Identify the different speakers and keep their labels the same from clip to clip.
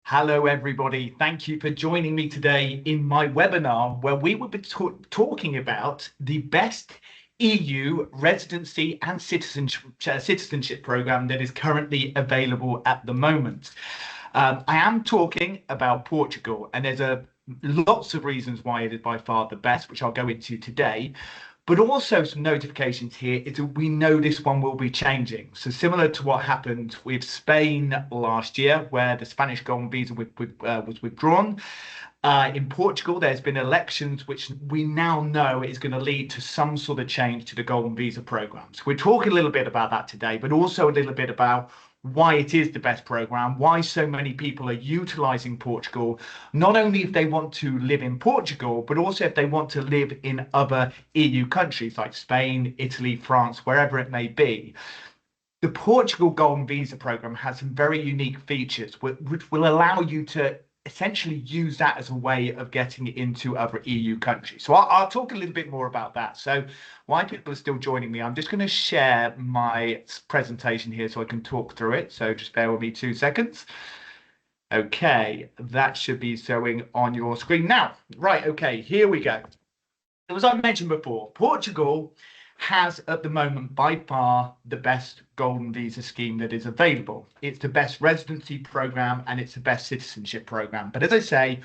Speaker 1: Hello, everybody. Thank you for joining me today in my webinar where we will be talking about the best EU residency and citizenship program that is currently available at the moment. I am talking about Portugal, and there's lots of reasons why it is by far the best, which I'll go into today. But also some notifications here is that we know this one will be changing. So similar to what happened with Spain last year, where the Spanish golden visa was withdrawn. In Portugal, there's been elections which we now know is going to lead to some sort of change to the golden visa program. So we're talking a little bit about that today, but also a little bit about why it is the best program, why so many people are utilizing Portugal, not only if they want to live in Portugal, but also if they want to live in other EU countries like Spain, Italy, France, wherever it may be. The Portugal Golden Visa program has some very unique features which will allow you to essentially use that as a way of getting into other EU countries. So I'll talk a little bit more about that. So while people are still joining me, I'm just going to share my presentation here so I can talk through it. So just bear with me 2 seconds. Okay, that should be showing on your screen now. Right, okay, here we go. As I mentioned before, Portugal has at the moment by far the best golden visa scheme that is available. It's the best residency program and it's the best citizenship program. But as I say,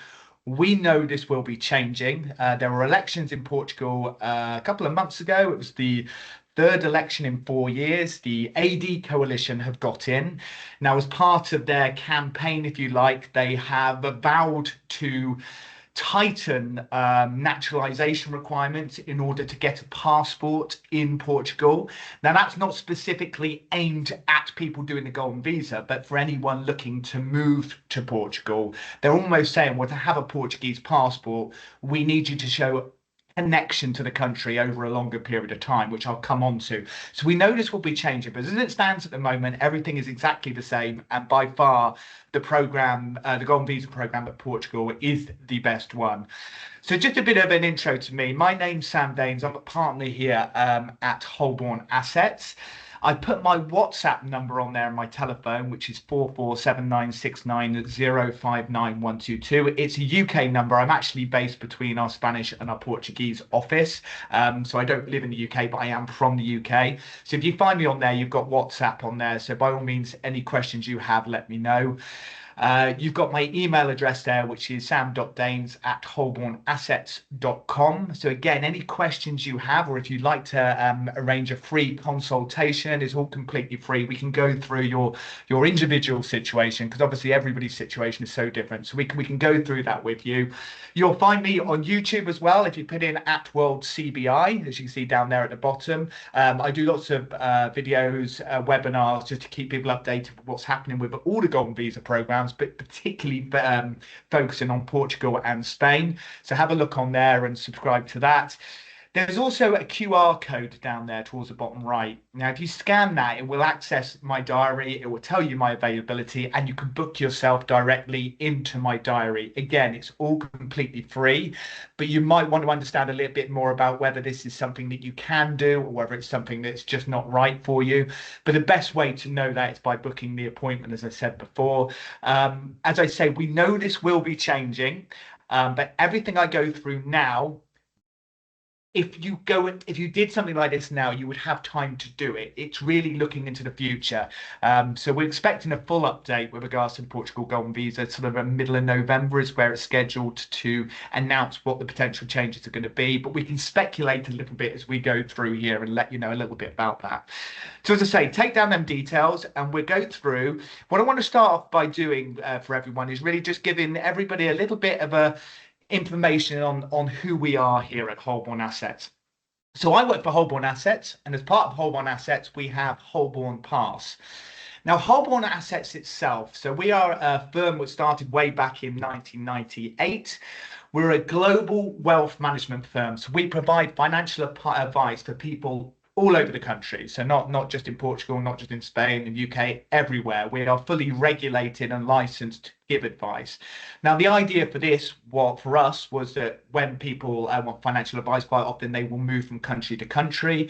Speaker 1: we know this will be changing. There were elections in Portugal a couple of months ago. It was the third election in 4 years. The AD coalition have got in. Now, as part of their campaign, if you like, they have vowed to tighten naturalization requirements in order to get a passport in Portugal. Now, that's not specifically aimed at people doing the golden visa, but for anyone looking to move to Portugal. They're almost saying, well, to have a Portuguese passport, we need you to show connection to the country over a longer period of time, which I'll come on to. So we know this will be changing, but as it stands at the moment, everything is exactly the same. And by far, the program, the Golden Visa program at Portugal is the best one. So just a bit of an intro to me. My name's Sam Daynes. I'm a partner here at Holborn Assets. I put my WhatsApp number on there on my telephone, which is 447969059122. It's a UK number. I'm actually based between our Spanish and our Portuguese office. So I don't live in the UK, but I am from the UK. So if you find me on there, you've got WhatsApp on there. So by all means, any questions you have, let me know. You've got my email address there, which is sam.daynes@holbornassets.com. So again, any questions you have, or if you'd like to arrange a free consultation, it's all completely free. We can go through your individual situation, because obviously everybody's situation is so different. So we can go through that with you. You'll find me on YouTube as well. If you put in @WorldCBI, as you can see down there at the bottom, I do lots of videos, webinars, just to keep people updated with what's happening with all the Golden Visa programs, but particularly focusing on Portugal and Spain. So have a look on there and subscribe to that. There's also a QR code down there towards the bottom right. Now, if you scan that, it will access my diary. It will tell you my availability, and you can book yourself directly into my diary. Again, it's all completely free, but you might want to understand a little bit more about whether this is something that you can do or whether it's something that's just not right for you. But the best way to know that is by booking the appointment, as I said before. As I say, we know this will be changing, but everything I go through now, if you did something like this now, you would have time to do it. It's really looking into the future. So we're expecting a full update with regards to the Portugal Golden Visa, sort of a middle of November is where it's scheduled to announce what the potential changes are going to be. But we can speculate a little bit as we go through here and let you know a little bit about that. So as I say, take down them details and we'll go through. What I want to start off by doing for everyone is really just giving everybody a little bit of information on who we are here at Holborn Assets. So I work for Holborn Assets, and as part of Holborn Assets, we have Holborn Pass. Now, Holborn Assets itself, so we are a firm which started way back in 1998. We're a global wealth management firm, so we provide financial advice for people all over the country. So not just in Portugal, not just in Spain and UK, everywhere. We are fully regulated and licensed to give advice. Now, the idea for this, for us, was that when people want financial advice, quite often they will move from country to country.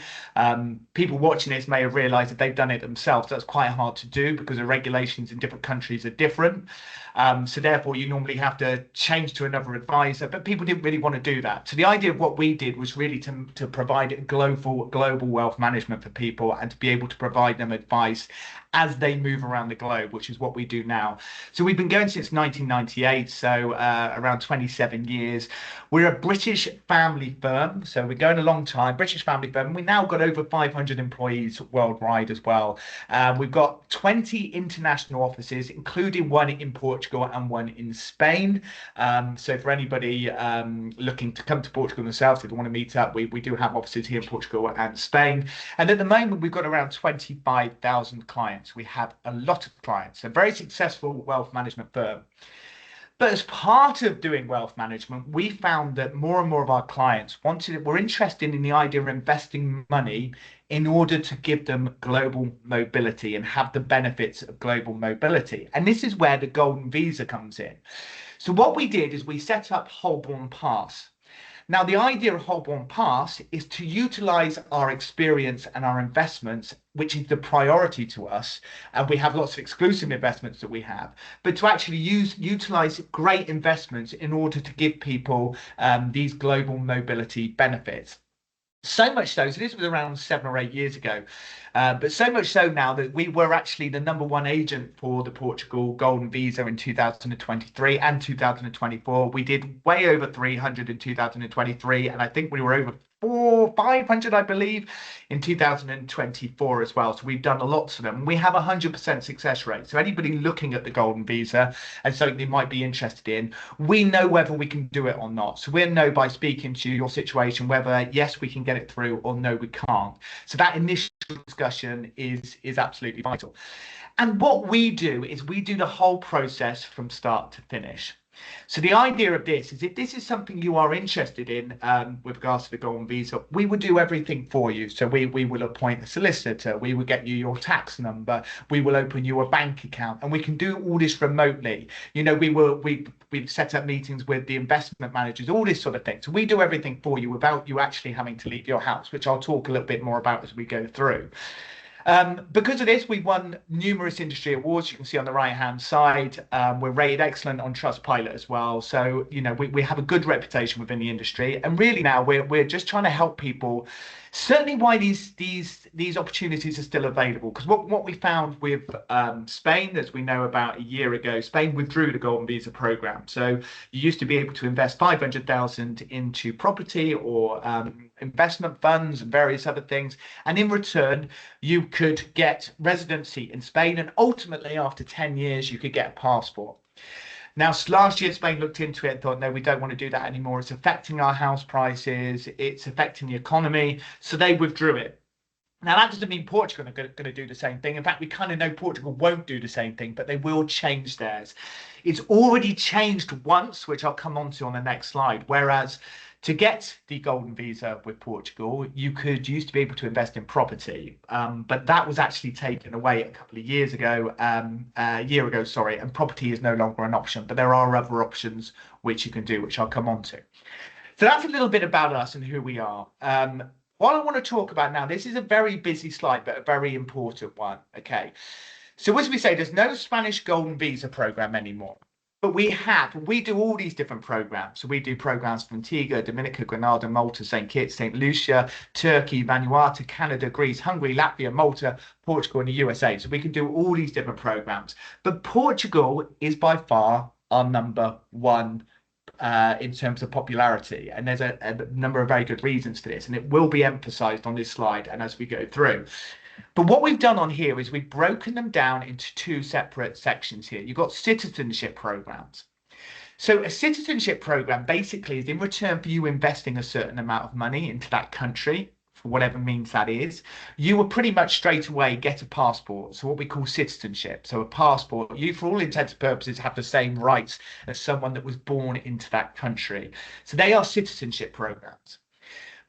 Speaker 1: People watching this may have realised that they've done it themselves. That's quite hard to do because the regulations in different countries are different. So therefore, you normally have to change to another advisor, but people didn't really want to do that. So the idea of what we did was really to provide global wealth management for people and to be able to provide them advice as they move around the globe, which is what we do now. So we've been going since 1998, so around 27 years. We're a British family firm, so we're going a long time, British family firm. We've now got over 500 employees worldwide as well. We've got 20 international offices, including one in Portugal and one in Spain. So for anybody looking to come to Portugal themselves, if they want to meet up, we do have offices here in Portugal and Spain. And at the moment, we've got around 25,000 clients. We have a lot of clients, a very successful wealth management firm. But as part of doing wealth management, we found that more and more of our clients were interested in the idea of investing money in order to give them global mobility and have the benefits of global mobility. And this is where the golden visa comes in. So what we did is we set up Holborn Pass. Now, the idea of Holborn Pass is to utilize our experience and our investments, which is the priority to us. And we have lots of exclusive investments that we have, but to actually utilize great investments in order to give people these global mobility benefits. So much so this was around 7 or 8 years ago, but so much so now that we were actually the #1 agent for the Portugal Golden Visa in 2023 and 2024. We did way over 300 in 2023, and I think we were over 500, I believe, in 2024 as well. So we've done a lot of them. We have 100% success rate. So anybody looking at the Golden Visa and something they might be interested in, we know whether we can do it or not. So we'll know by speaking to your situation whether yes, we can get it through or no, we can't. So that initial discussion is absolutely vital. And what we do is we do the whole process from start to finish. So the idea of this is if this is something you are interested in with regards to the Golden Visa, we will do everything for you. So we will appoint a solicitor, we will get you your tax number, we will open you a bank account, and we can do all this remotely. You know, we've set up meetings with the investment managers, all this sort of thing. So we do everything for you without you actually having to leave your house, which I'll talk a little bit more about as we go through. Because of this, we've won numerous industry awards. You can see on the right-hand side, we're rated excellent on Trustpilot as well. So, you know, we have a good reputation within the industry. And really now we're just trying to help people. Certainly why these opportunities are still available, because what we found with Spain, as we know about a year ago, Spain withdrew the Golden Visa program. So you used to be able to invest 500,000 into property or investment funds and various other things, and in return you could get residency in Spain, and ultimately after 10 years you could get a passport. Now, last year, Spain looked into it and thought, no, we don't want to do that anymore. It's affecting our house prices. It's affecting the economy. So they withdrew it. Now, that doesn't mean Portugal are going to do the same thing. In fact, we kind of know Portugal won't do the same thing, but they will change theirs. It's already changed once, which I'll come on to on the next slide. Whereas to get the Golden Visa with Portugal, you used to be able to invest in property, but that was actually taken away a couple of years ago, a year ago, sorry, and property is no longer an option, but there are other options which you can do, which I'll come on to. So that's a little bit about us and who we are. What I want to talk about now, this is a very busy slide, but a very important one, okay? So as we say, there's no Spanish Golden Visa program anymore. But we do all these different programs. So we do programs from Antigua, Dominica, Grenada, Malta, St. Kitts, St. Lucia, Turkey, Vanuatu, Canada, Greece, Hungary, Latvia, Malta, Portugal, and the USA. So we can do all these different programs. But Portugal is by far our #1 in terms of popularity. And there's a number of very good reasons for this. And it will be emphasized on this slide and as we go through. But what we've done on here is we've broken them down into 2 separate sections here. You've got citizenship programs. So a citizenship program basically is in return for you investing a certain amount of money into that country, for whatever means that is, you will pretty much straight away get a passport. So what we call citizenship. So a passport, you for all intents and purposes have the same rights as someone that was born into that country. So they are citizenship programs.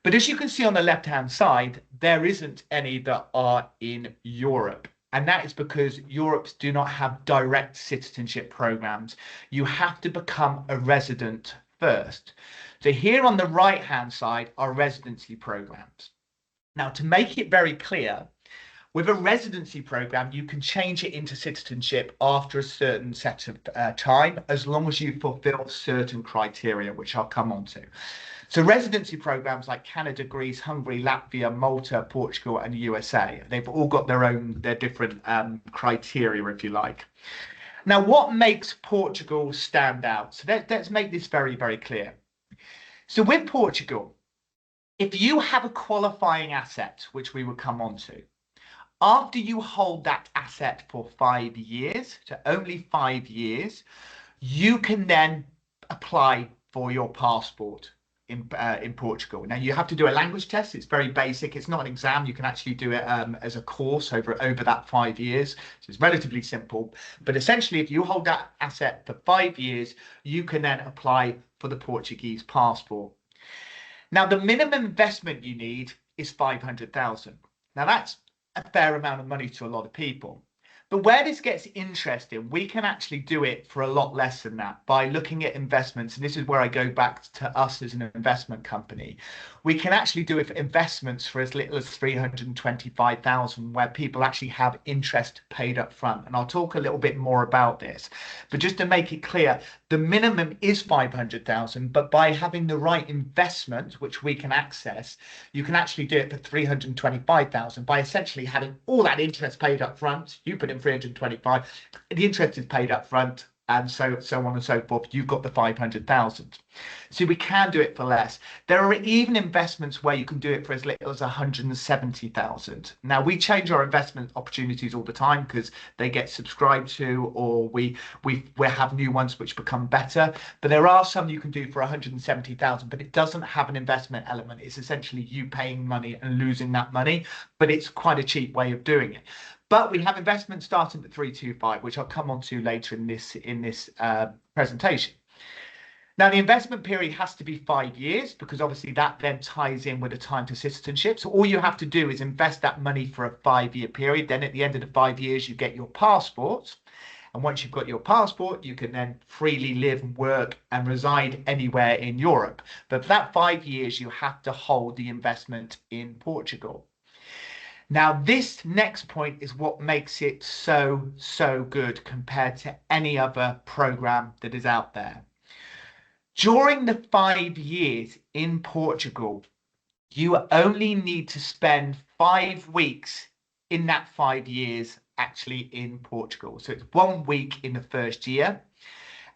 Speaker 1: But as you can see on the left-hand side, there isn't any that are in Europe. And that is because Europe's do not have direct citizenship programs. You have to become a resident first. So here on the right-hand side are residency programs. Now, to make it very clear, with a residency program, you can change it into citizenship after a certain set of time, as long as you fulfill certain criteria, which I'll come on to. So residency programs like Canada, Greece, Hungary, Latvia, Malta, Portugal, and USA, they've all got their different criteria, if you like. Now, what makes Portugal stand out? So let's make this very, very clear. So with Portugal, if you have a qualifying asset, which we will come on to, after you hold that asset for 5 years, so only 5 years, you can then apply for your passport in Portugal. Now, you have to do a language test. It's very basic. It's not an exam. You can actually do it as a course over that 5 years. So it's relatively simple. But essentially, if you hold that asset for 5 years, you can then apply for the Portuguese passport. Now, the minimum investment you need is 500,000. Now, that's a fair amount of money to a lot of people. But where this gets interesting, we can actually do it for a lot less than that by looking at investments. And this is where I go back to us as an investment company. We can actually do it for investments for as little as 325,000, where people actually have interest paid up front. And I'll talk a little bit more about this. But just to make it clear, the minimum is 500,000, but by having the right investment, which we can access, you can actually do it for 325,000 by essentially having all that interest paid up front. You put in 325, the interest is paid up front, and so on and so forth. You've got the 500,000. So we can do it for less. There are even investments where you can do it for as little as 170,000. Now, we change our investment opportunities all the time because they get subscribed to, or we have new ones which become better. But there are some you can do for 170,000, but it doesn't have an investment element. It's essentially you paying money and losing that money, but it's quite a cheap way of doing it. But we have investments starting at 325, which I'll come on to later in this presentation. Now, the investment period has to be 5 years because obviously that then ties in with the time to citizenship. So all you have to do is invest that money for a 5-year period. Then at the end of the 5 years, you get your passport. And once you've got your passport, you can then freely live, work and reside anywhere in Europe. But for that 5 years, you have to hold the investment in Portugal. Now, this next point is what makes it so good compared to any other program that is out there. During the 5 years in Portugal, you only need to spend 5 weeks in that 5 years actually in Portugal. So it's 1 week in the first year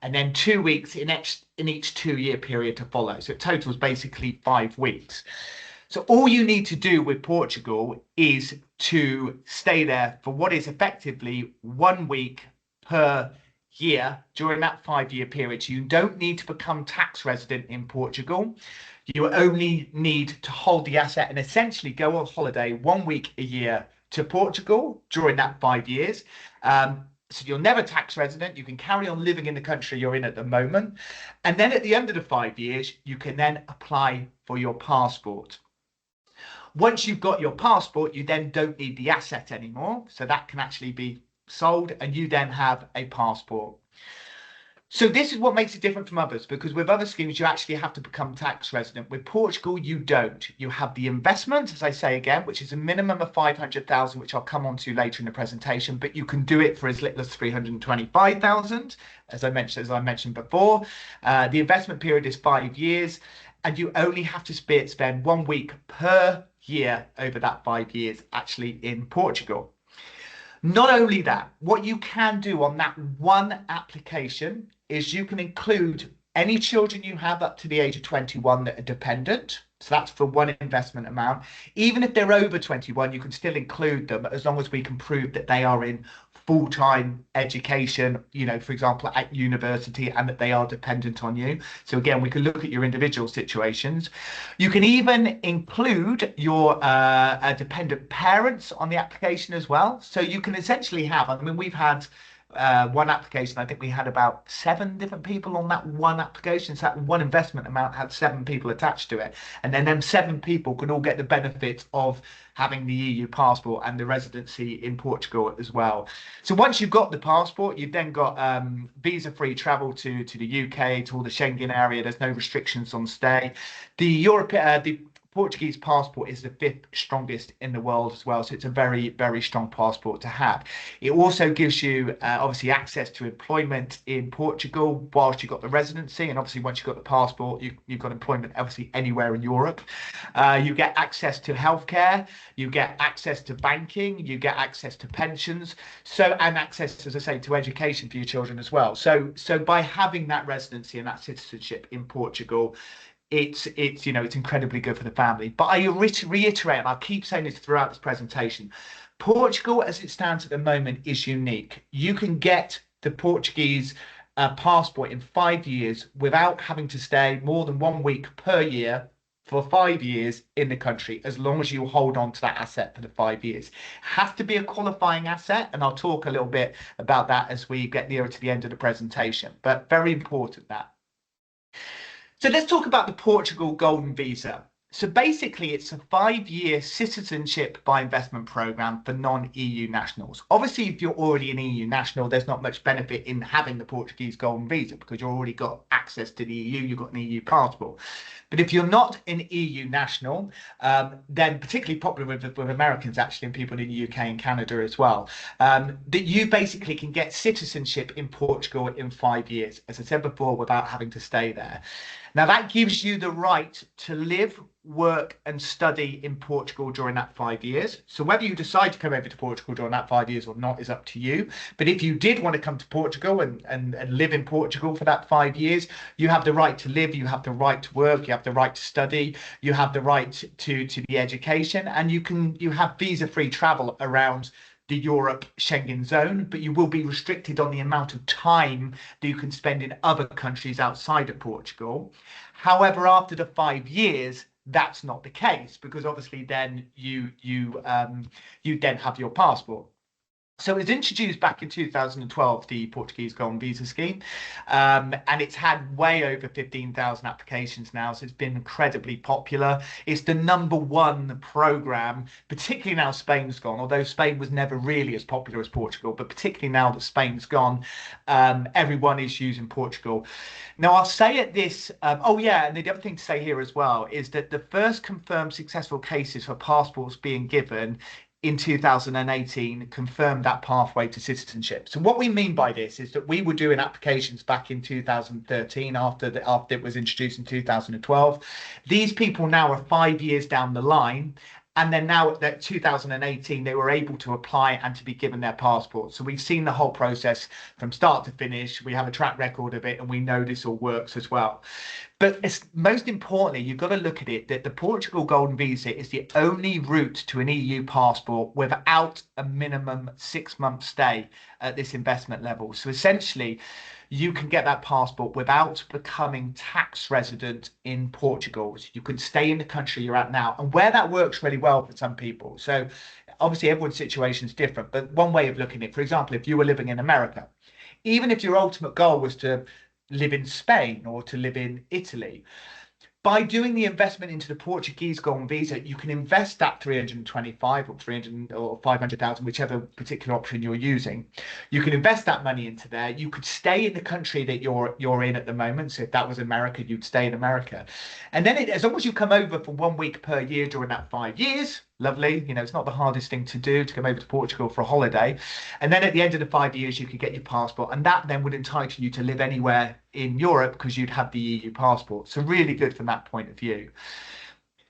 Speaker 1: and then 2 weeks in each 2-year period to follow. So it totals basically 5 weeks. So all you need to do with Portugal is to stay there for what is effectively 1 week per year during that 5-year period. So you don't need to become tax resident in Portugal. You only need to hold the asset and essentially go on holiday 1 week a year to Portugal during that 5 years. So you're never tax resident. You can carry on living in the country you're in at the moment. And then at the end of the 5 years, you can then apply for your passport. Once you've got your passport, you then don't need the asset anymore. So that can actually be sold and you then have a passport. So this is what makes it different from others, because with other schemes, you actually have to become tax resident. With Portugal, you don't. You have the investment, as I say again, which is a minimum of 500,000, which I'll come on to later in the presentation, but you can do it for as little as 325,000, as I mentioned before. The investment period is 5 years, and you only have to spend 1 week per year over that 5 years actually in Portugal. Not only that, what you can do on that one application is you can include any children you have up to the age of 21 that are dependent. So that's for one investment amount. Even if they're over 21, you can still include them as long as we can prove that they are in full-time education, for example, at university, and that they are dependent on you. So again, we can look at your individual situations. You can even include your dependent parents on the application as well. So you can essentially have, we've had one application, I think we had about 7 different people on that one application. So that one investment amount had 7 people attached to it. And then them 7 people could all get the benefit of having the EU passport and the residency in Portugal as well. So once you've got the passport, you've then got visa-free travel to the UK, to all the Schengen area. There's no restrictions on stay. The Portuguese passport is the 5th strongest in the world as well. So it's a very, very strong passport to have. It also gives you obviously access to employment in Portugal whilst you've got the residency. And obviously once you've got the passport, you've got employment obviously anywhere in Europe. You get access to healthcare, you get access to banking, you get access to pensions, and access, as I say, to education for your children as well. So by having that residency and that citizenship in Portugal, it's incredibly good for the family. But I reiterate, and I'll keep saying this throughout this presentation, Portugal as it stands at the moment is unique. You can get the Portuguese passport in 5 years without having to stay more than 1 week per year for 5 years in the country, as long as you hold on to that asset for the 5 years. It has to be a qualifying asset, and I'll talk a little bit about that as we get nearer to the end of the presentation, but very important that. So let's talk about the Portugal Golden Visa. So basically, it's a 5-year citizenship by investment program for non-EU nationals. Obviously, if you're already an EU national, there's not much benefit in having the Portuguese Golden Visa because you've already got access to the EU, you've got an EU passport. But if you're not an EU national, then particularly popular with Americans actually and people in the UK and Canada as well, that you basically can get citizenship in Portugal in 5 years, as I said before, without having to stay there. Now, that gives you the right to live, work and study in Portugal during that 5 years. So whether you decide to come over to Portugal during that 5 years or not is up to you. But if you did want to come to Portugal and live in Portugal for that 5 years, you have the right to live, you have the right to work, you have the right to study, you have the right to the education, and you have visa-free travel around the Europe Schengen zone, but you will be restricted on the amount of time that you can spend in other countries outside of Portugal. However, after the 5 years, that's not the case, because obviously then you then have your passport. So it was introduced back in 2012, the Portuguese Golden Visa Scheme, and it's had way over 15,000 applications now, so it's been incredibly popular. It's the #1 program, particularly now Spain's gone, although Spain was never really as popular as Portugal, but particularly now that Spain's gone, everyone is using Portugal. Now, I'll say at this, oh yeah, and the other thing to say here as well is that the first confirmed successful cases for passports being given in 2018 confirmed that pathway to citizenship. So what we mean by this is that we were doing applications back in 2013 after it was introduced in 2012. These people now are 5 years down the line, and then now at 2018 they were able to apply and to be given their passport. So we've seen the whole process from start to finish. We have a track record of it, and we know this all works as well. But most importantly, you've got to look at it that the Portugal Golden Visa is the only route to an EU passport without a minimum 6-month stay at this investment level. So essentially, you can get that passport without becoming tax resident in Portugal. So you can stay in the country you're at now, and where that works really well for some people. So obviously everyone's situation is different, but one way of looking at it, for example, if you were living in America, even if your ultimate goal was to live in Spain or to live in Italy, by doing the investment into the Portuguese Golden Visa, you can invest that 325 or 300 or 500,000, whichever particular option you're using. You can invest that money into there. You could stay in the country that you're in at the moment. So if that was America, you'd stay in America. And then as long as you come over for 1 week per year during that 5 years, lovely. It's not the hardest thing to do to come over to Portugal for a holiday. And then at the end of the 5 years, you could get your passport. And that then would entitle you to live anywhere in Europe because you'd have the EU passport. So really good from that point of view.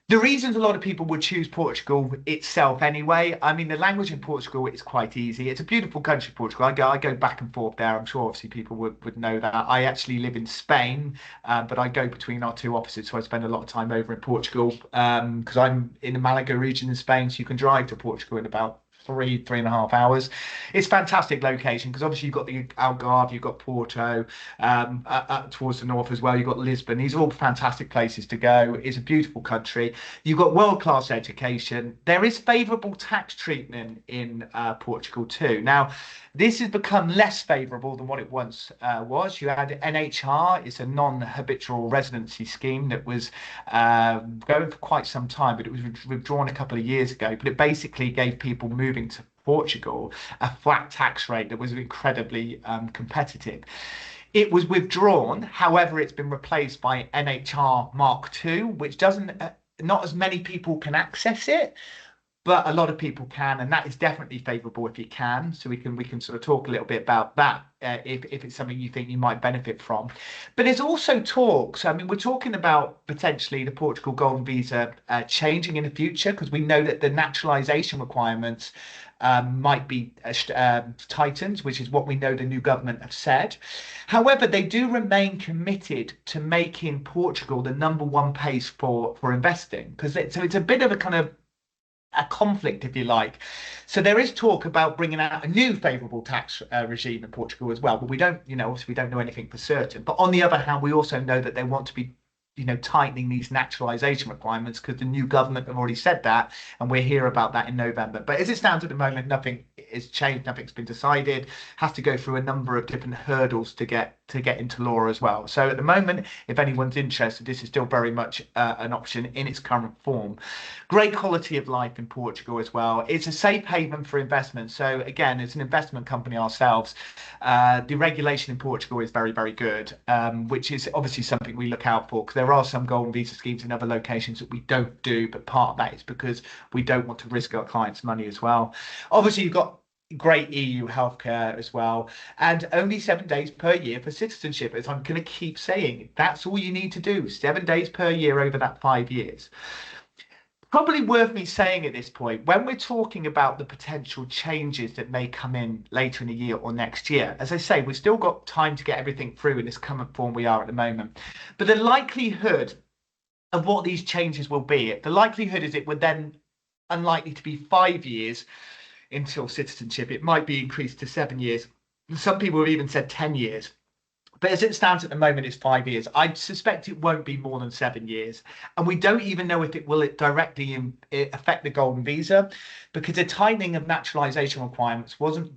Speaker 1: The reasons a lot of people would choose Portugal itself anyway, I mean, the language in Portugal is quite easy. It's a beautiful country, Portugal. I go back and forth there. I'm sure obviously people would know that. I actually live in Spain, but I go between our two offices, so I spend a lot of time over in Portugal because I'm in the Malaga region in Spain, so you can drive to Portugal in about 3.5 hours. It's fantastic location because obviously you've got the Algarve, you've got Porto, towards the north as well. You've got Lisbon. These are all fantastic places to go. It's a beautiful country. You've got world-class education. There is favourable tax treatment in Portugal too. Now, this has become less favourable than what it once was. You had NHR, it's a non-habitual residency scheme that was going for quite some time, but it was withdrawn a couple of years ago. But it basically gave people moving to Portugal a flat tax rate that was incredibly competitive. It was withdrawn, however, it's been replaced by NHR Mark II, which doesn't, not as many people can access it, but a lot of people can, and that is definitely favourable if you can. So we can sort of talk a little bit about that if it's something you think you might benefit from. But there's also talks. I mean, we're talking about potentially the Portugal Golden Visa changing in the future because we know that the naturalisation requirements might be tightened, which is what we know the new government have said. However, they do remain committed to making Portugal the #1 place for investing because so it's a bit of a kind of a conflict, if you like. So there is talk about bringing out a new favourable tax regime in Portugal as well, but we don't, obviously we don't know anything for certain. But on the other hand, we also know that they want to be tightening these naturalisation requirements because the new government have already said that, and we'll hear about that in November. But as it stands at the moment, nothing is changed, nothing's been decided. Has to go through a number of different hurdles to get into law as well. So at the moment, if anyone's interested, this is still very much an option in its current form. Great quality of life in Portugal as well. It's a safe haven for investment. So again, as an investment company ourselves, the regulation in Portugal is very, very good, which is obviously something we look out for because there are some golden visa schemes in other locations that we don't do, but part of that is because we don't want to risk our clients' money as well. Obviously, you've got great EU healthcare as well, and only 7 days per year for citizenship, as I'm going to keep saying. That's all you need to do, 7 days per year over that 5 years. Probably worth me saying at this point, when we're talking about the potential changes that may come in later in the year or next year, as I say, we've still got time to get everything through in this current form we are at the moment. But the likelihood of what these changes will be, the likelihood is it would then unlikely to be 5 years until citizenship. It might be increased to 7 years. Some people have even said 10 years. But as it stands at the moment, it's 5 years. I suspect it won't be more than 7 years. And we don't even know if it will directly affect the golden visa, because the tightening of naturalization requirements wasn't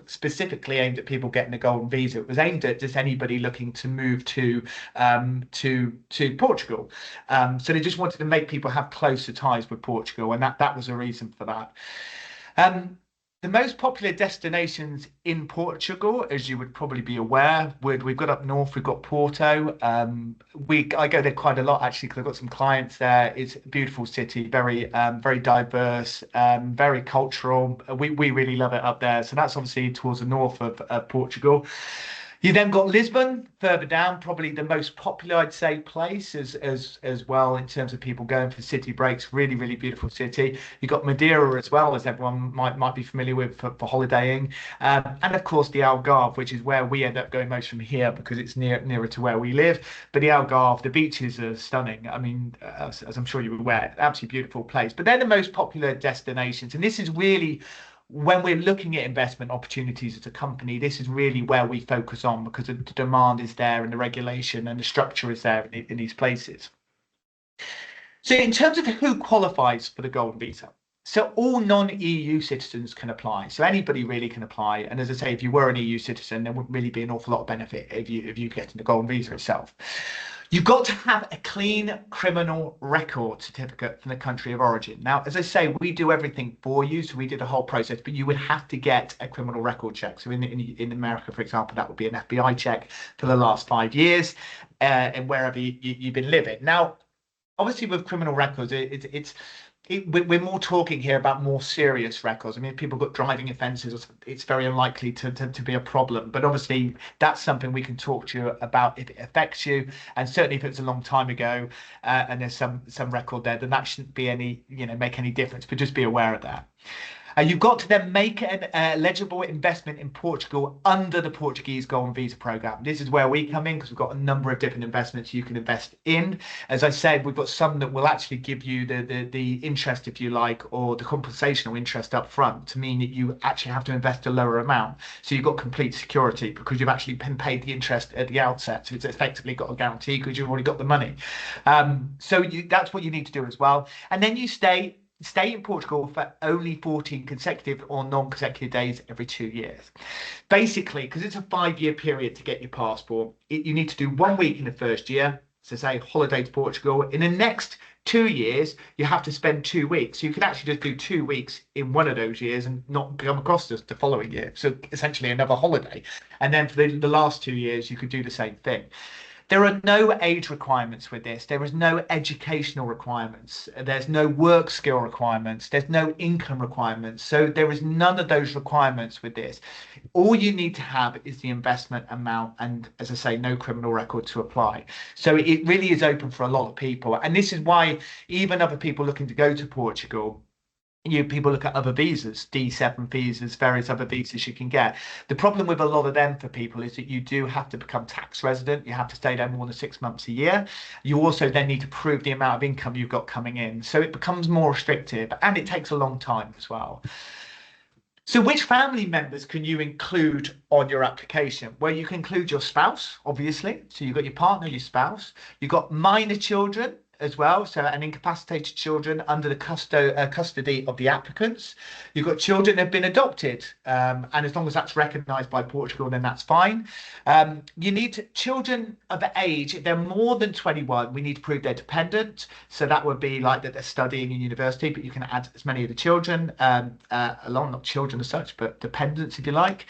Speaker 1: specifically aimed at people getting a golden visa. It was aimed at just anybody looking to move to Portugal. So they just wanted to make people have closer ties with Portugal, and that was a reason for that. The most popular destinations in Portugal, as you would probably be aware, we've got up north, we've got Porto. I go there quite a lot actually because I've got some clients there. It's a beautiful city, very diverse, very cultural. We really love it up there. So that's obviously towards the north of Portugal. You then got Lisbon further down, probably the most popular, I'd say, place as well in terms of people going for city breaks. Really, really beautiful city. You've got Madeira as well, as everyone might be familiar with for holidaying. And of course, the Algarve, which is where we end up going most from here because it's nearer to where we live. But the Algarve, the beaches are stunning. I mean, as I'm sure you're aware, absolutely beautiful place. But they're the most popular destinations. And this is really, when we're looking at investment opportunities as a company, this is really where we focus on because the demand is there and the regulation and the structure is there in these places. So in terms of who qualifies for the golden visa, so all non-EU citizens can apply. So anybody really can apply. And as I say, if you were an EU citizen, there wouldn't really be an awful lot of benefit if you get the golden visa itself. You've got to have a clean criminal record certificate from the country of origin. Now, as I say, we do everything for you. So we did the whole process, but you would have to get a criminal record check. So in America, for example, that would be an FBI check for the last 5 years and wherever you've been living. Now, obviously with criminal records, we're more talking here about more serious records. I mean, if people got driving offences, it's very unlikely to be a problem. But obviously, that's something we can talk to you about if it affects you. And certainly, if it's a long time ago and there's some record there, then that shouldn't be make any difference. But just be aware of that. You've got to then make an eligible investment in Portugal under the Portuguese Golden Visa Programme. This is where we come in because we've got a number of different investments you can invest in. As I said, we've got some that will actually give you the interest, if you like, or the compensational interest up front to mean that you actually have to invest a lower amount. So you've got complete security because you've actually been paid the interest at the outset. So it's effectively got a guarantee because you've already got the money. That's what you need to do as well. And then you stay in Portugal for only 14 consecutive or non-consecutive days every 2 years. Basically, because it's a 5-year period to get your passport, you need to do 1 week in the first year, so say holiday to Portugal. In the next 2 years, you have to spend 2 weeks. So you can actually just do 2 weeks in one of those years and not come across the following year. So essentially another holiday. And then for the last 2 years, you could do the same thing. There are no age requirements with this. There is no educational requirements. There's no work skill requirements. There's no income requirements. So there is none of those requirements with this. All you need to have is the investment amount and, as I say, no criminal record to apply. So it really is open for a lot of people. And this is why even other people looking to go to Portugal, people look at other visas, D7 visas, various other visas you can get. The problem with a lot of them for people is that you do have to become tax resident. You have to stay there more than 6 months a year. You also then need to prove the amount of income you've got coming in. So it becomes more restrictive and it takes a long time as well. So which family members can you include on your application? Well, you can include your spouse, obviously. So you've got your partner, your spouse. You've got minor children as well, so and incapacitated children under the custody of the applicants. You've got children that have been adopted, and as long as that's recognised by Portugal, then that's fine. You need children of age, if they're more than 21, we need to prove they're dependent. So that would be like that they're studying in university, but you can add as many of the children along, not children as such, but dependents, if you like.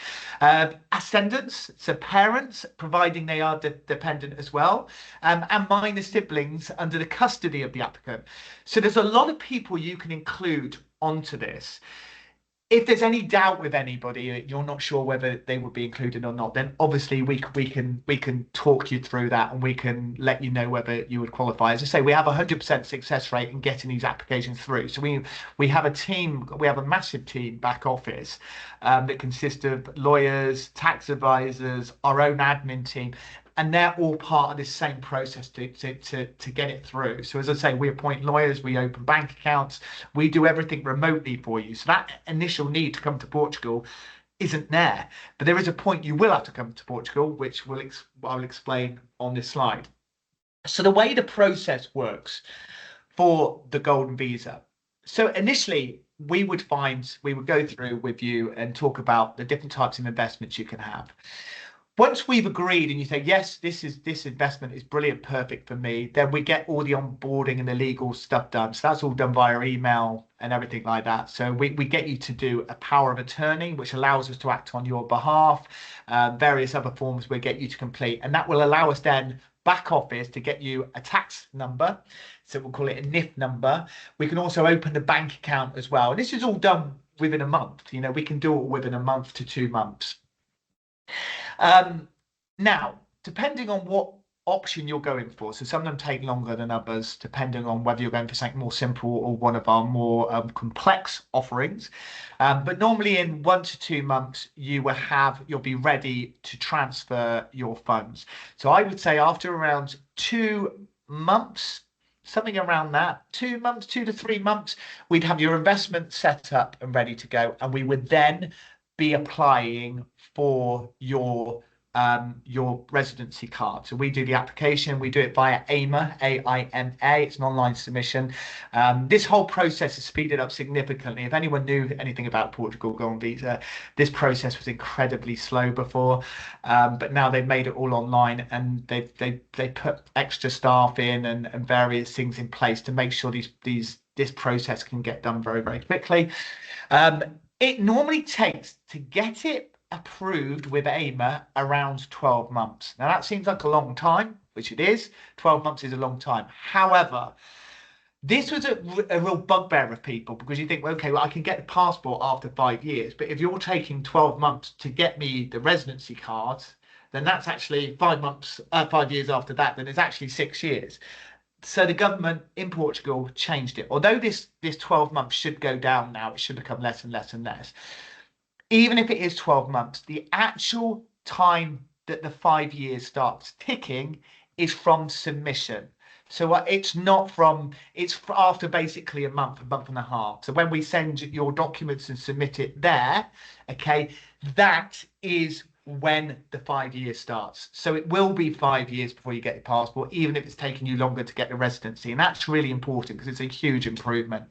Speaker 1: Ascendants, so parents, providing they are dependent as well, and minor siblings under the custody of the applicant. So there's a lot of people you can include onto this. If there's any doubt with anybody, you're not sure whether they would be included or not, then obviously we can talk you through that and we can let you know whether you would qualify. As I say, we have a 100% success rate in getting these applications through. So we have a team, we have a massive team back office that consists of lawyers, tax advisors, our own admin team, and they're all part of this same process to get it through. So as I say, we appoint lawyers, we open bank accounts, we do everything remotely for you. So that initial need to come to Portugal isn't there. But there is a point you will have to come to Portugal, which I'll explain on this slide. So the way the process works for the Golden Visa. So initially, we would go through with you and talk about the different types of investments you can have. Once we've agreed and you say, yes, this investment is brilliant, perfect for me, then we get all the onboarding and the legal stuff done. So that's all done via email and everything like that. So we get you to do a power of attorney, which allows us to act on your behalf. Various other forms we'll get you to complete. And that will allow us then back office to get you a tax number. So we'll call it a NIF number. We can also open the bank account as well. And this is all done within a month. You know, we can do it within a month to 2 months. Now, depending on what option you're going for, so some of them take longer than others, depending on whether you're going for something more simple or one of our more complex offerings. But normally in 1 to 2 months, you'll be ready to transfer your funds. So I would say after around 2 months, something around that, 2 months, 2 to 3 months, we'd have your investment set up and ready to go. And we would then be applying for your residency card. So we do the application, we do it via AIMA, A-I-M-A, it's an online submission. This whole process is speeded up significantly. If anyone knew anything about Portugal Golden Visa, this process was incredibly slow before, but now they've made it all online and they put extra staff in and various things in place to make sure this process can get done very, very quickly. It normally takes to get it approved with AIMA around 12 months. Now that seems like a long time, which it is. 12 months is a long time. However, this was a real bugbear of people because you think, well, okay, well, I can get the passport after 5 years, but if you're taking 12 months to get me the residency card, then that's actually 5 years after that, then it's actually 6 years. So the government in Portugal changed it. Although this 12 months should go down now, it should become less and less and less. Even if it is 12 months, the actual time that the 5 years starts ticking is from submission. So it's not from, it's after basically a month and a half. So when we send your documents and submit it there, okay, that is when the 5 years starts. So it will be 5 years before you get your passport, even if it's taking you longer to get the residency. And that's really important because it's a huge improvement.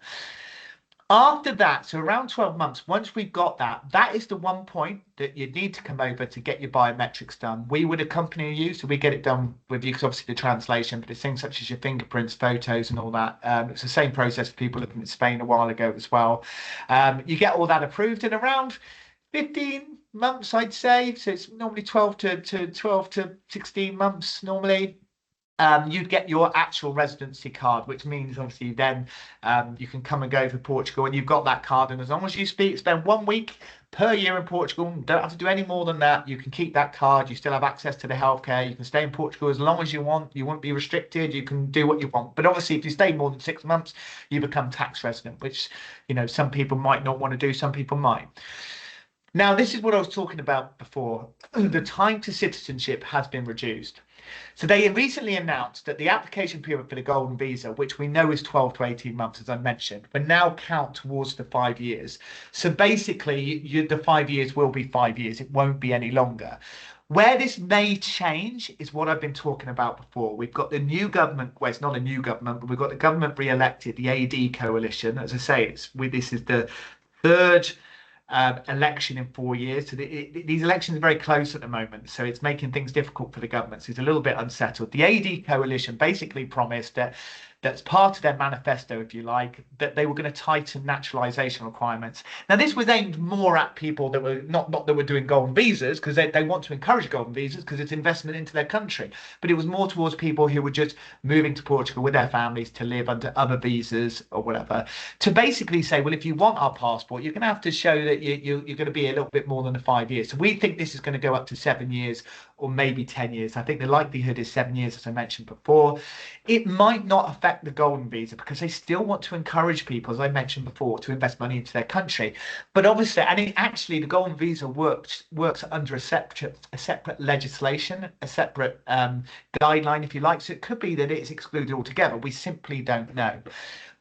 Speaker 1: After that, so around 12 months, once we've got that, that is the one point that you need to come over to get your biometrics done. We would accompany you, so we get it done with you because obviously the translation, but it's things such as your fingerprints, photos and all that. It's the same process for people looking at Spain a while ago as well. You get all that approved in around 15 months, I'd say. So it's normally 12 to 16 months normally. You'd get your actual residency card, which means obviously then you can come and go for Portugal and you've got that card. And as long as you spend 1 week per year in Portugal, don't have to do any more than that. You can keep that card. You still have access to the healthcare. You can stay in Portugal as long as you want. You won't be restricted. You can do what you want. But obviously, if you stay more than 6 months, you become tax resident, which, you know, some people might not want to do. Some people might. Now, this is what I was talking about before. The time to citizenship has been reduced. So they recently announced that the application period for the golden visa, which we know is 12 to 18 months, as I mentioned, will now count towards the 5 years. So basically, the 5 years will be 5 years. It won't be any longer. Where this may change is what I've been talking about before. We've got the new government, well, it's not a new government, but we've got the government re-elected, the AD coalition. As I say, this is the third election in 4 years. So these elections are very close at the moment. So it's making things difficult for the government. So it's a little bit unsettled. The AD coalition basically promised that that's part of their manifesto, if you like, that they were going to tighten naturalization requirements. Now, this was aimed more at people that were not that were doing golden visas, because they want to encourage golden visas because it's investment into their country. But it was more towards people who were just moving to Portugal with their families to live under other visas or whatever, to basically say, well, if you want our passport, you're going to have to show that you're going to be a little bit more than the 5 years. So we think this is going to go up to 7 years or maybe 10 years. I think the likelihood is 7 years, as I mentioned before. It might not affect the golden visa because they still want to encourage people, as I mentioned before, to invest money into their country. But obviously, and actually the golden visa works under a separate legislation, a separate guideline, if you like. So it could be that it's excluded altogether. We simply don't know.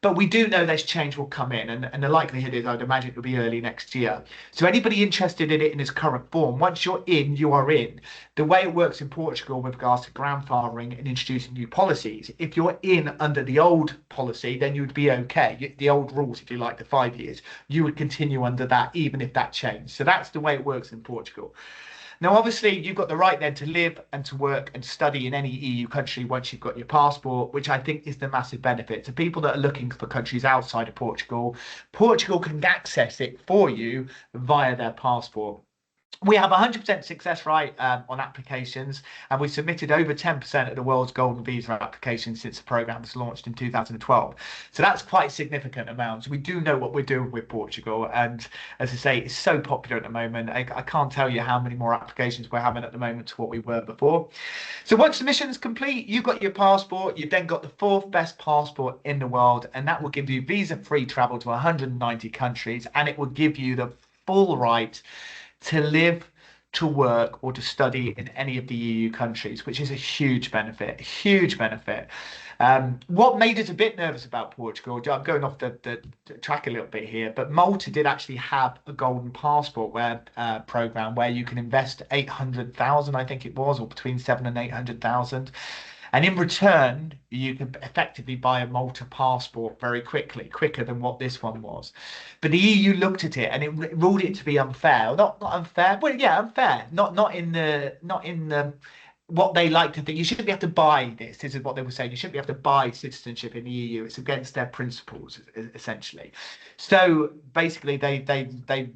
Speaker 1: But we do know this change will come in, and the likelihood is, I'd imagine, it will be early next year. So anybody interested in it in its current form, once you're in, you are in. The way it works in Portugal with regards to grandfathering and introducing new policies, if you're in under the old policy, then you would be okay. The old rules, if you like, the 5 years, you would continue under that, even if that changed. So that's the way it works in Portugal. Now, obviously, you've got the right then to live and to work and study in any EU country once you've got your passport, which I think is the massive benefit. To people that are looking for countries outside of Portugal, Portugal can access it for you via their passport. We have 100% success rate on applications, and we submitted over 10% of the world's golden visa applications since the program was launched in 2012. So that's quite significant amounts. We do know what we're doing with Portugal, and as I say, it's so popular at the moment. I can't tell you how many more applications we're having at the moment to what we were before. So once submission is complete, you've got your passport. You've then got the 4th best passport in the world, and that will give you visa-free travel to 190 countries, and it will give you the full right to live, to work, or to study in any of the EU countries, which is a huge benefit, huge benefit. What made us a bit nervous about Portugal, I'm going off the track a little bit here, but Malta did actually have a golden passport program where you can invest 800,000, I think it was, or between 7 and 800,000. And in return, you can effectively buy a Malta passport very quickly, quicker than what this one was. But the EU looked at it and it ruled it to be unfair. Not unfair, well, yeah, unfair. Not in the what they like to think. You shouldn't be able to buy this. This is what they were saying. You shouldn't be able to buy citizenship in the EU. It's against their principles, essentially. So basically, they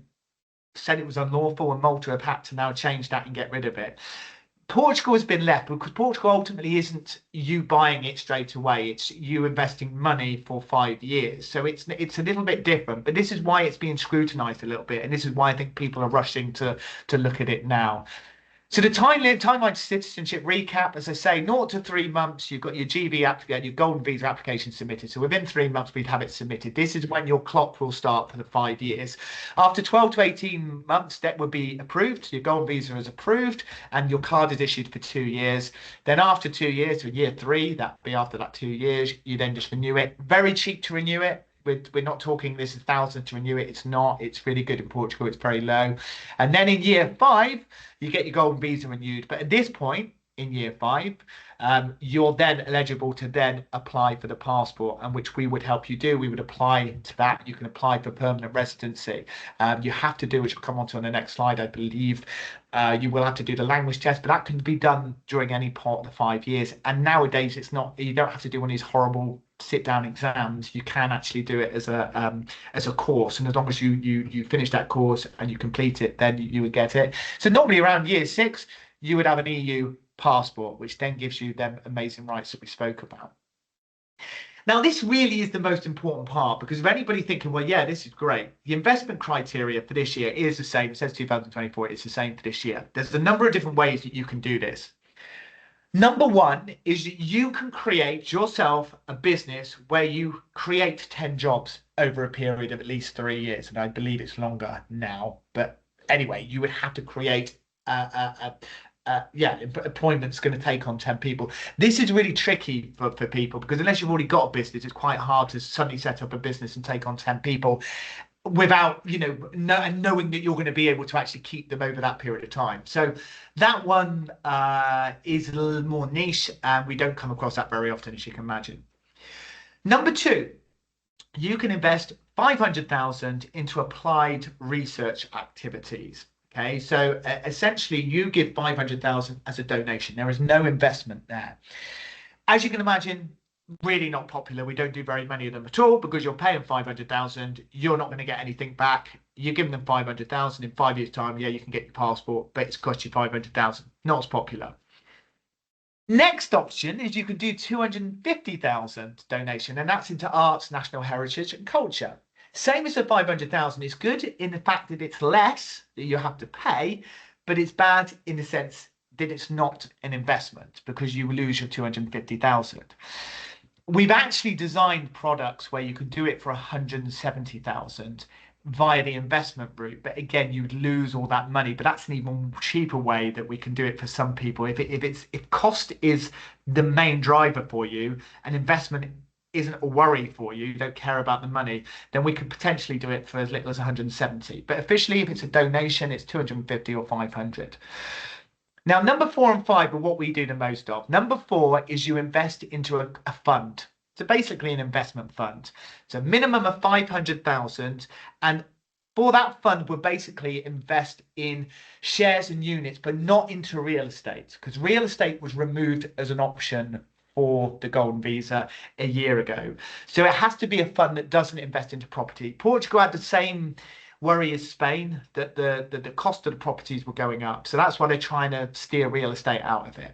Speaker 1: said it was unlawful, and Malta have had to now change that and get rid of it. Portugal has been left because Portugal ultimately isn't you buying it straight away. It's you investing money for 5 years. So it's a little bit different, but this is why it's being scrutinized a little bit. And this is why I think people are rushing to look at it now. So the timeline to citizenship recap, as I say, 0 to 3 months, you've got your GB application, your golden visa application submitted. So within 3 months, we'd have it submitted. This is when your clock will start for the 5 years. After 12 to 18 months, that would be approved. Your golden visa is approved and your card is issued for 2 years. Then after 2 years, so year 3, that'd be after that 2 years, you then just renew it. Very cheap to renew it. We're not talking this is thousands to renew it. It's not. It's really good in Portugal. It's very low. And then in year 5, you get your golden visa renewed. But at this point, in year 5, you're then eligible to then apply for the passport, and which we would help you do. We would apply to that. You can apply for permanent residency. You have to do, which will come on to on the next slide, I believe. You will have to do the language test, but that can be done during any part of the 5 years. And nowadays, it's not. You don't have to do one of these horrible sit-down exams. You can actually do it as a course, and as long as you finish that course and you complete it, then you would get it. So normally around year 6, you would have an EU passport, which then gives you them amazing rights that we spoke about. Now, this really is the most important part, because if anybody thinking, well, yeah, this is great, the investment criteria for this year is the same. It says 2024, it's the same for this year. There's a number of different ways that you can do this. Number 1 is that you can create yourself a business where you create 10 jobs over a period of at least 3 years. And I believe it's longer now. But anyway, you would have to create employment's going to take on 10 people. This is really tricky for people, because unless you've already got a business, it's quite hard to suddenly set up a business and take on 10 people without knowing that you're going to be able to actually keep them over that period of time. So that one is a little more niche, and we don't come across that very often, as you can imagine. Number 2, you can invest 500,000 into applied research activities. Okay, so essentially you give 500,000 as a donation. There is no investment there. As you can imagine, really not popular. We don't do very many of them at all, because you're paying 500,000. You're not going to get anything back. You're giving them 500,000 in 5 years' time. Yeah, you can get your passport, but it's cost you 500,000. Not as popular. Next option is you can do 250,000 donation, and that's into arts, national heritage, and culture. Same as the 500,000. It's good in the fact that it's less that you have to pay, but it's bad in the sense that it's not an investment, because you lose your 250,000. We've actually designed products where you can do it for 170,000 via the investment route, but again, you'd lose all that money. But that's an even cheaper way that we can do it for some people. If cost is the main driver for you, and investment isn't a worry for you, you don't care about the money, then we could potentially do it for as little as 170. But officially, if it's a donation, it's 250 or 500. Now, number 4 and 5 are what we do the most of. Number 4 is you invest into a fund. So basically an investment fund. So minimum of 500,000. And for that fund, we'll basically invest in shares and units, but not into real estate, because real estate was removed as an option for the golden visa a year ago. So it has to be a fund that doesn't invest into property. Portugal had the same worry as Spain, that the cost of the properties were going up. So that's why they're trying to steer real estate out of it.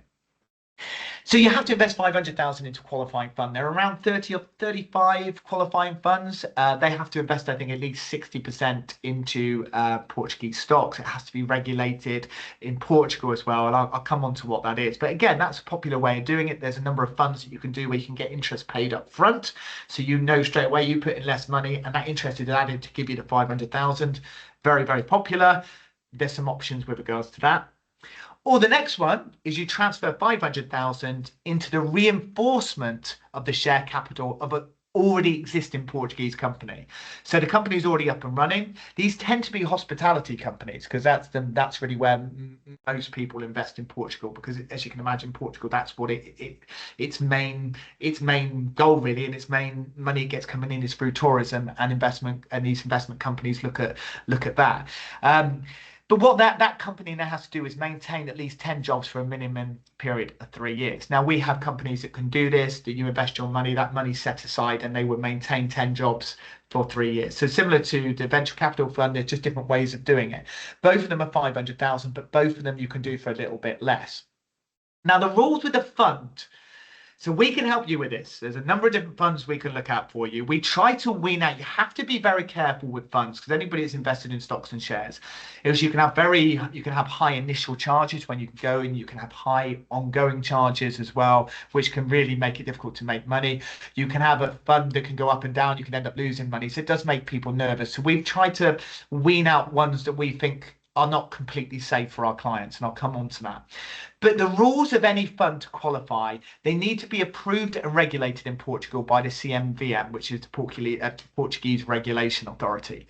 Speaker 1: So you have to invest 500,000 into qualifying fund. There are around 30 or 35 qualifying funds. They have to invest, I think, at least 60% into Portuguese stocks. It has to be regulated in Portugal as well. And I'll come on to what that is. But again, that's a popular way of doing it. There's a number of funds that you can do where you can get interest paid up front. So you know straight away you put in less money, and that interest is added to give you the 500,000. Very, very popular. There's some options with regards to that. Or the next one is you transfer 500,000 into the reinforcement of the share capital of an already existing Portuguese company. So the company is already up and running. These tend to be hospitality companies, because that's really where most people invest in Portugal, because as you can imagine, Portugal, that's what its main goal really, and its main money gets coming in is through tourism and investment, and these investment companies look at that. But what that company now has to do is maintain at least 10 jobs for a minimum period of 3 years. Now, we have companies that can do this, that you invest your money, that money's set aside, and they will maintain 10 jobs for 3 years. So similar to the venture capital fund, there's just different ways of doing it. Both of them are 500,000, but both of them you can do for a little bit less. Now, the rules with the fund, So we can help you with this. There's a number of different funds we can look at for you. We try to wean out. You have to be very careful with funds because anybody that's invested in stocks and shares, is you can have high initial charges when you go, and you can have high ongoing charges as well, which can really make it difficult to make money. You can have a fund that can go up and down. You can end up losing money. So it does make people nervous. So we've tried to wean out ones that we think are not completely safe for our clients, and I'll come on to that. But the rules of any fund to qualify, they need to be approved and regulated in Portugal by the CMVM, which is the Portuguese Regulation Authority.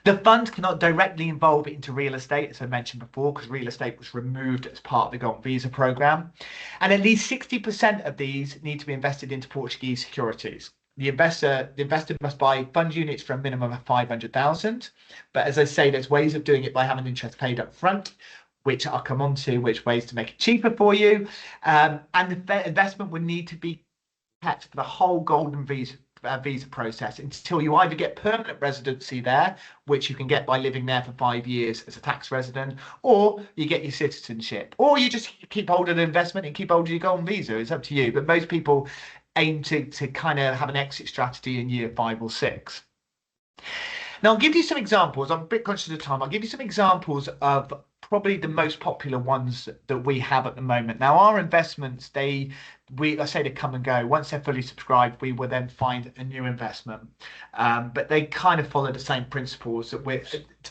Speaker 1: The fund cannot directly involve it into real estate, as I mentioned before, because real estate was removed as part of the Golden Visa program. And at least 60% of these need to be invested into Portuguese securities. The investor must buy fund units for a minimum of 500,000. But as I say, there's ways of doing it by having interest paid up front, which I'll come on to, which ways to make it cheaper for you. And the investment would need to be kept for the whole Golden Visa process until you either get permanent residency there, which you can get by living there for 5 years as a tax resident, or you get your citizenship, or you just keep holding an investment and keep holding your Golden Visa. It's up to you. But most people aim to kind of have an exit strategy in year 5 or 6. Now, I'll give you some examples. I'm a bit conscious of time. I'll give you some examples of probably the most popular ones that we have at the moment. Now, our investments, I say they come and go. Once they're fully subscribed, we will then find a new investment. But they kind of follow the same principles that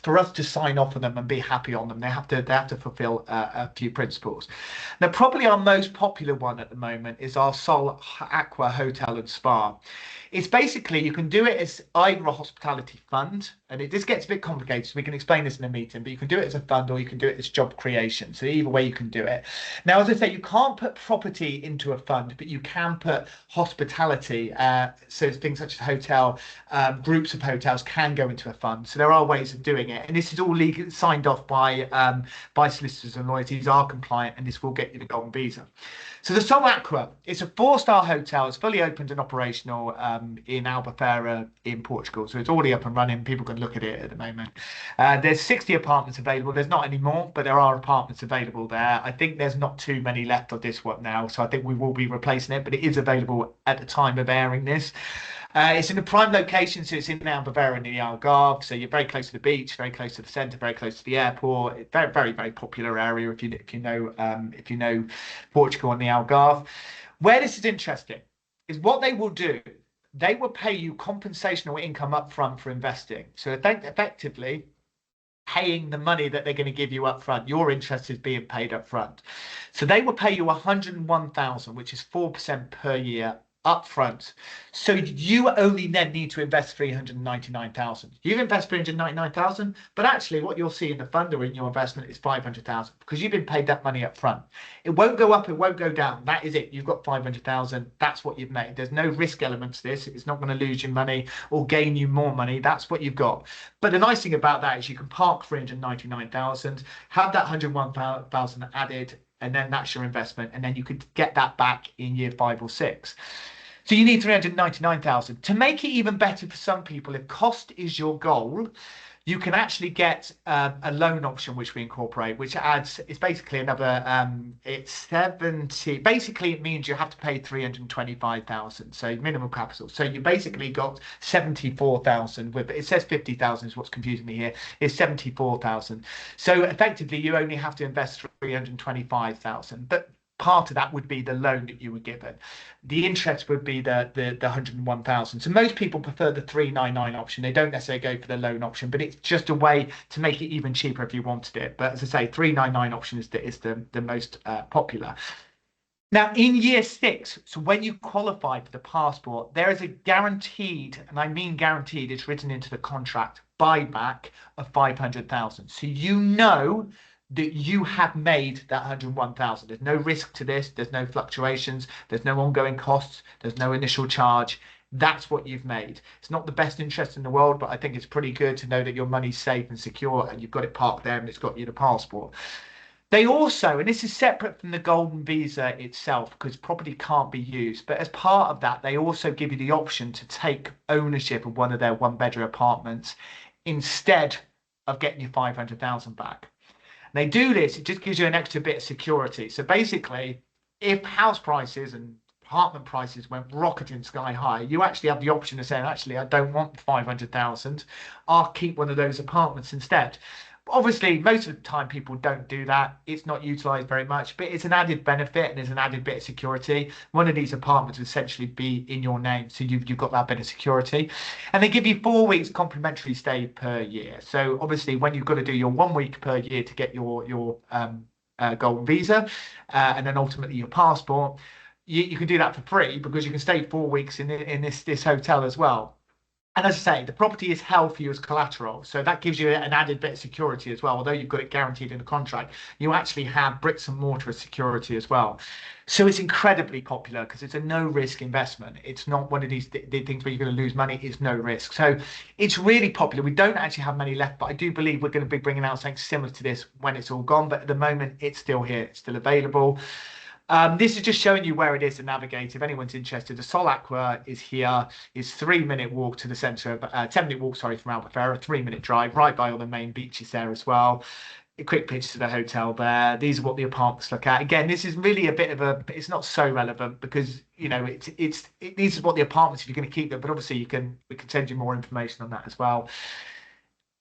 Speaker 1: for us to sign off on them and be happy on them, they have to fulfill a few principles. Now, probably our most popular one at the moment is our Sol Aqua Hotel and Spa. It's basically, you can do it as either a hospitality fund, and this gets a bit complicated, so we can explain this in a meeting, but you can do it as a fund or you can do it as job creation. So either way you can do it. Now, as I say, you can't put property into a fund, but you can put hospitality. So things such as hotel, groups of hotels can go into a fund. So there are ways of doing it. And this is all legally signed off by solicitors and lawyers. These are compliant, and this will get you the Golden Visa. So the Sol Aqua, it's a 4-star hotel. It's fully opened and operational in Albufeira in Portugal. So it's already up and running. People can look at it at the moment. There's 60 apartments available. There's not any more, but there are apartments available there. I think there's not too many left of this one now. So I think we will be replacing it, but it is available at the time of airing this. It's in a prime location, so it's in Albufeira in the Algarve. So you're very close to the beach, very close to the centre, very close to the airport. It's very, very, very popular area if you know Portugal and the Algarve. Where this is interesting is what they will do. They will pay you compensation or income up front for investing. So effectively, paying the money that they're going to give you up front. Your interest is being paid up front. So they will pay you 101,000, which is 4% per year up front. So you only then need to invest 399,000. You invest 399,000, but actually what you'll see in the fund or in your investment is 500,000 because you've been paid that money up front. It won't go up, it won't go down. That is it. You've got 500,000. That's what you've made. There's no risk element to this. It's not going to lose you money or gain you more money. That's what you've got. But the nice thing about that is you can park 399,000, have that 101,000 added, and then that's your investment, and then you could get that back in year 5 or 6. So you need 399,000. To make it even better for some people, if cost is your goal, you can actually get a loan option which we incorporate, which adds, it's basically another, it's 70, basically it means you have to pay 325,000, so minimum capital. So you basically got 74,000 with, it says 50,000 is what's confusing me here, it's 74,000. So effectively you only have to invest 325,000, but part of that would be the loan that you were given. The interest would be the 101,000. So most people prefer the 399 option. They don't necessarily go for the loan option, but it's just a way to make it even cheaper if you wanted it. But as I say, 399 option is the most popular. Now, in year 6, so when you qualify for the passport, there is a guaranteed, and I mean guaranteed, it's written into the contract, buyback of 500,000. So you know that you have made that 101,000. There's no risk to this. There's no fluctuations. There's no ongoing costs. There's no initial charge. That's what you've made. It's not the best interest in the world, but I think it's pretty good to know that your money's safe and secure and you've got it parked there and it's got you the passport. They also, and this is separate from the Golden Visa itself because property can't be used, but as part of that, they also give you the option to take ownership of one of their 1-bedroom apartments instead of getting your 500,000 back. They do this, it just gives you an extra bit of security. So basically, if house prices and apartment prices went rocketing sky high, you actually have the option of saying, actually, I don't want 500,000. I'll keep one of those apartments instead. Obviously, most of the time people don't do that. It's not utilized very much, but it's an added benefit and there's an added bit of security. One of these apartments will essentially be in your name, so you've got that bit of security. And they give you 4 weeks complimentary stay per year. So obviously, when you've got to do your 1 week per year to get your golden visa, and then ultimately your passport, you can do that for free because you can stay 4 weeks in this hotel as well. And as I say, the property is held for you as collateral. So that gives you an added bit of security as well. Although you've got it guaranteed in the contract, you actually have bricks and mortar as security as well. So it's incredibly popular because it's a no risk investment. It's not one of these things where you're going to lose money. It's no risk. So it's really popular. We don't actually have many left, but I do believe we're going to be bringing out something similar to this when it's all gone. But at the moment, it's still here. It's still available. This is just showing you where it is in Navigator. If anyone's interested, the Sol Aqua is here. It's 3-minute walk to the centre of 10-minute walk, sorry, from Albufeira, 3-minute drive right by all the main beaches there as well. A quick picture to the hotel there. These are what the apartments look at. Again, this is really a bit of a, it's not so relevant because, you know, these is what the apartments, if you're going to keep them, but obviously we can send you more information on that as well.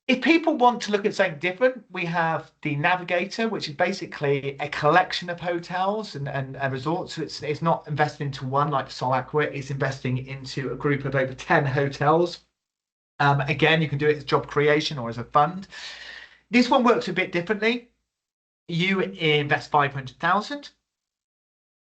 Speaker 1: If people want to look at something different, we have the Navigator, which is basically a collection of hotels and resorts. So it's not investing into one like Sol Aqua, it's investing into a group of over 10 hotels. Again, you can do it as job creation or as a fund. This one works a bit differently. You invest 500,000.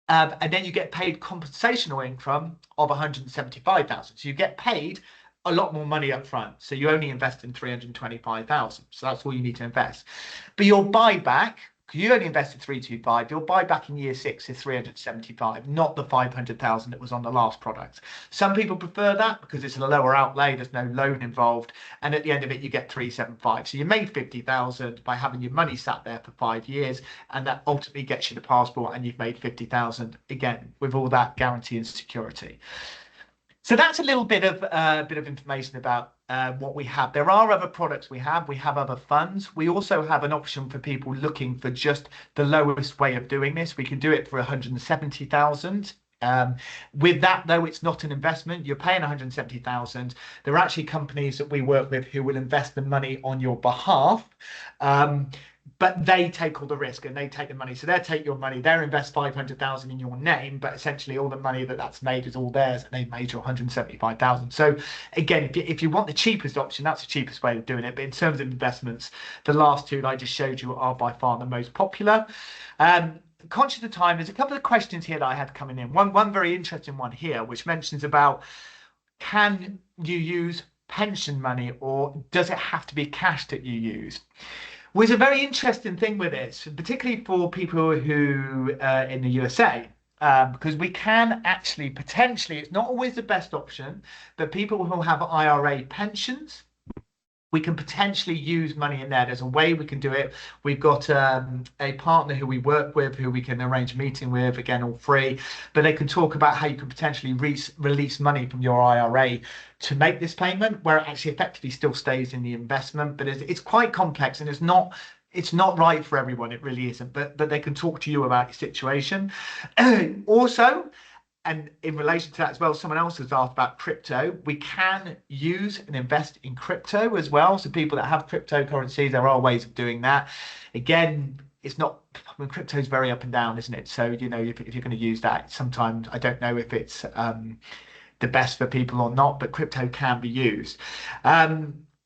Speaker 1: And then you get paid compensational income of 175,000. So you get paid a lot more money up front. So you only invest in 325,000. So that's all you need to invest. But your buyback, you only invested 325, your buyback in year 6 is 375, not the 500,000 that was on the last product. Some people prefer that because it's a lower outlay, there's no loan involved, and at the end of it you get 375. So you made 50,000 by having your money sat there for 5 years, and that ultimately gets you the passport, and you've made 50,000 again with all that guarantee and security. So that's a little bit of information about what we have. There are other products we have. We have other funds. We also have an option for people looking for just the lowest way of doing this. We can do it for 170,000. With that, though, it's not an investment. You're paying 170,000. There are actually companies that we work with who will invest the money on your behalf. But they take all the risk and they take the money. So they'll take your money, they'll invest 500,000 in your name, but essentially all the money that's made is all theirs, and they've made you 175,000. So again, if you want the cheapest option, that's the cheapest way of doing it. But in terms of investments, the last two that I just showed you are by far the most popular. Conscious of time, there's a couple of questions here that I had coming in. One very interesting one here, which mentions about, can you use pension money or does it have to be cash that you use? Was a very interesting thing with this, particularly for people who in the USA, because we can actually potentially, it's not always the best option, but people who have IRA pensions, we can potentially use money in there. There's a way we can do it. We've got a partner who we work with, who we can arrange a meeting with, again, all free, but they can talk about how you can potentially release money from your IRA to make this payment, where it actually effectively still stays in the investment. But it's quite complex, and it's not right for everyone. It really isn't, but they can talk to you about your situation. Also, and in relation to that as well, someone else has asked about crypto. We can use and invest in crypto as well. So people that have cryptocurrencies, there are ways of doing that. Again, it's not, I mean, crypto is very up and down, isn't it? So, you know, if you're going to use that, sometimes I don't know if it's the best for people or not, but crypto can be used.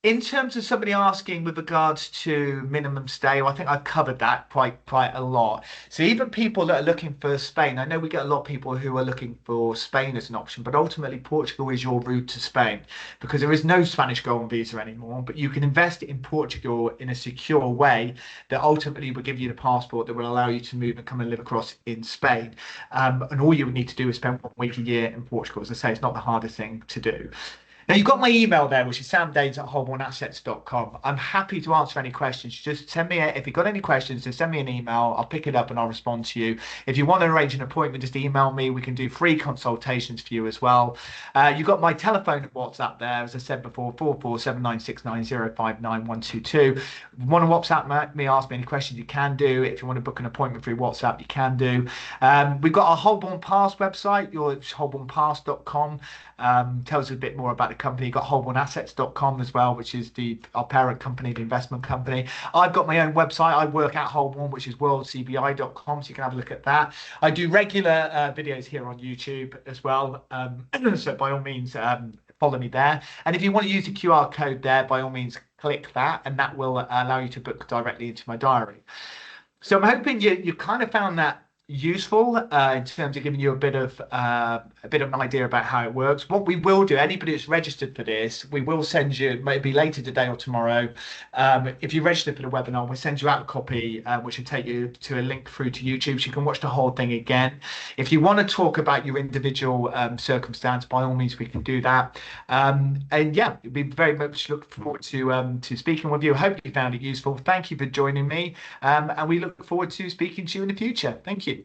Speaker 1: In terms of somebody asking with regards to minimum stay, well, I think I've covered that quite a lot. So even people that are looking for Spain, I know we get a lot of people who are looking for Spain as an option, but ultimately Portugal is your route to Spain because there is no Spanish golden visa anymore, but you can invest in Portugal in a secure way that ultimately will give you the passport that will allow you to move and come and live across in Spain. And all you would need to do is spend 1 week a year in Portugal. As I say, it's not the hardest thing to do. Now, you've got my email there, which is samdaynes@holbornassets.com. I'm happy to answer any questions. Just send me, if you've got any questions, just send me an email. I'll pick it up and I'll respond to you. If you want to arrange an appointment, just email me. We can do free consultations for you as well. You've got my telephone and WhatsApp there, as I said before, 44796905912. If you want to WhatsApp me, ask me any questions, you can do. If you want to book an appointment through WhatsApp, you can do. We've got our Holborn Pass website, holbornpass.com. Tells us a bit more about the company. You've got holbornassets.com as well, which is our parent company, the investment company. I've got my own website. I work at Holborn, which is worldcbi.com, so you can have a look at that. I do regular videos here on YouTube as well, so by all means follow me there. And if you want to use the QR code there, by all means click that, and that will allow you to book directly into my diary. So I'm hoping you kind of found that useful in terms of giving you a bit of an idea about how it works. What we will do, anybody that's registered for this, we will send you, maybe later today or tomorrow, if you register for the webinar, we'll send you out a copy which will take you to a link through to YouTube so you can watch the whole thing again. If you want to talk about your individual circumstance, by all means we can do that. And yeah, we very much look forward to speaking with you. I hope you found it useful. Thank you for joining me, and we look forward to speaking to you in the future. Thank you.